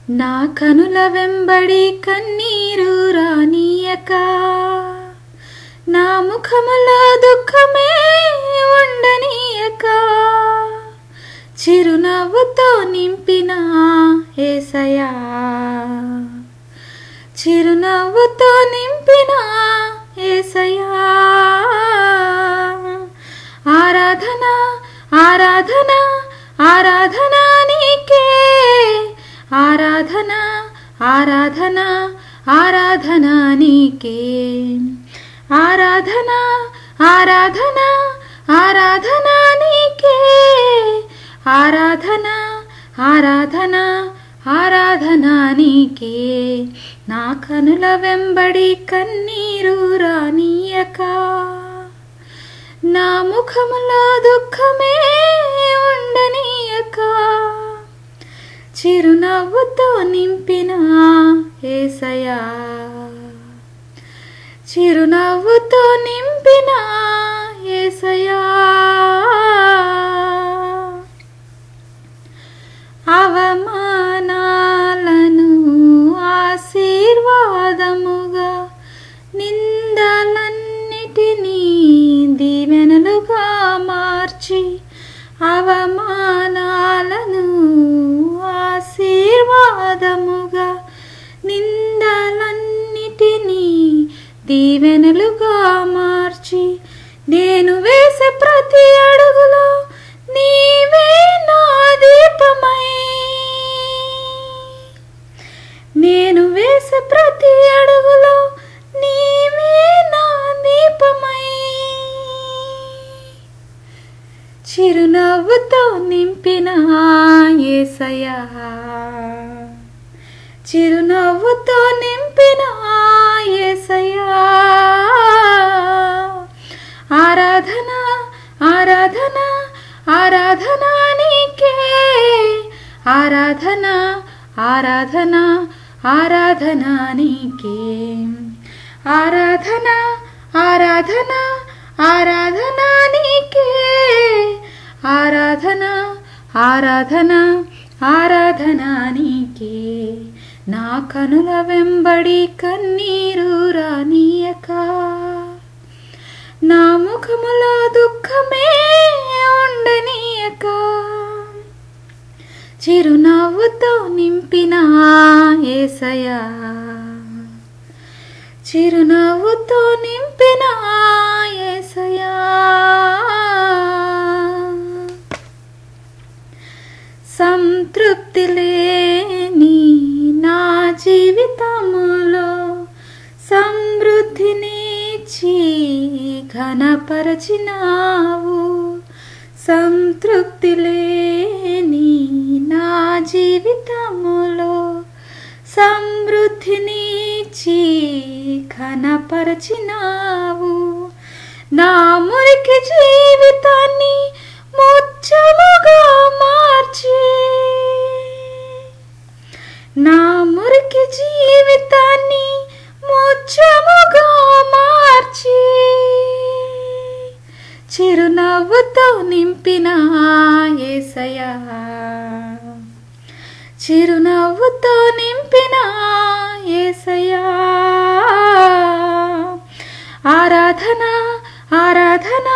నా కనుల వెంబడి కన్నీరు రానీయక, నా ముఖములో దుఃఖమే ఉండనీయక, చిరునవ్వుతో నింపిన యేసయ్యా, చిరునవ్వుతో నింపిన యేసయ్యా. ఆరాధన ఆరాధన ఆరాధన నీకే, ఆరాధన ఆరాధన ఆరాధన నీకే, ఆరాధన ఆరాధన ఆరాధన నీకే, ఆరాధన ఆరాధన ఆరాధన నీకే. నా కనుల వెంబడి కన్నీరు రానీయక, నా ముఖములో దుఃఖమే ఉండనీయక, చిరునవ్వుతో నింపిన యేసయ్యా, చిరునవ్వుతో నింపిన యేసయ్యా. అవమానాలను ఆశీర్వాదముగా, నిందలన్నిటినీ దీవెనలుగా మార్చి, అవమానాలను ఆశీర్వాదముగా, నిందలన్నిటినీ దీవెనలుగా మార్చి, నేను వేసే ప్రతి అడుగులో నీవే నా దీపమై, నేను వేసే ప్రతి అడుగులో నీవే నా దీపమై, చిరునవ్వుతో నింపిన యేసయ్యా, చిరునవ్వుతో నింపిన యేసయ్యా. ఆరాధన ఆరాధన ఆరాధన నీకే, ఆరాధన ఆరాధన ఆరాధన నీకే, ఆరాధన ఆరాధన ఆరాధన నీకే, ఆరాధన ఆరాధన ఆరాధన నీకే. నా కనుల వెంబడి కన్నీరు రానీయక, నా ముఖములో దుఃఖమే ఉండనీయక, చిరునవ్వుతో నింపిన యేసయ్యా, చిరునవ్వుతో నింపిన యేసయ్యా. సంతృప్తి లేని నా జీవితములో సమృద్ధినిచ్చి ఘనపరచినావు, సంతృప్తి లేని నా జీవితములో సమృద్ధినిచ్చి ఘనపరచినావు, నా మురికి జీవితాన్ని ముత్యముగా మార్చి, నా మురికి జీవితాన్ని ముత్యముగా మార్చి, చిరునవ్వుతో నింపిన యేసయ్యా, చిరునవ్వుతో నింపిన యేసయ్యా. ఆరాధన ఆరాధన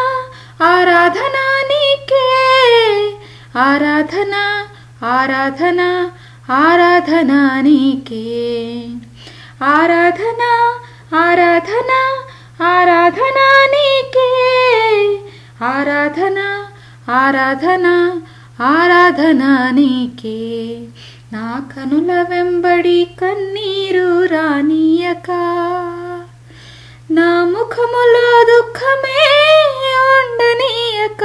ఆరాధన నీకే, ఆరాధన ఆరాధన ఆరాధన నీకే, ఆరాధన ఆరాధన ఆరాధన నీకే, ఆరాధన ఆరాధన ఆరాధన నీకే. నా కనుల వెంబడి కన్నీరు రానీయక, నా ముఖములో దుఃఖమే ఉండనీయక,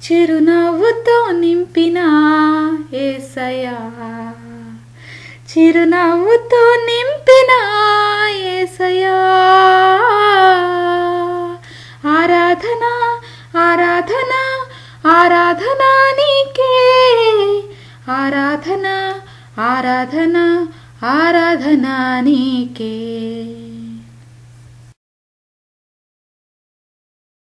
చిరునవ్వుతో నింపిన యేసయ్యా, చిరునవ్వుతో నింపిన యేసయ్యా. ఆరాధన ఆరాధన ఆరాధన నీకే, ఆరాధన ఆరాధన ఆరాధన నీకే.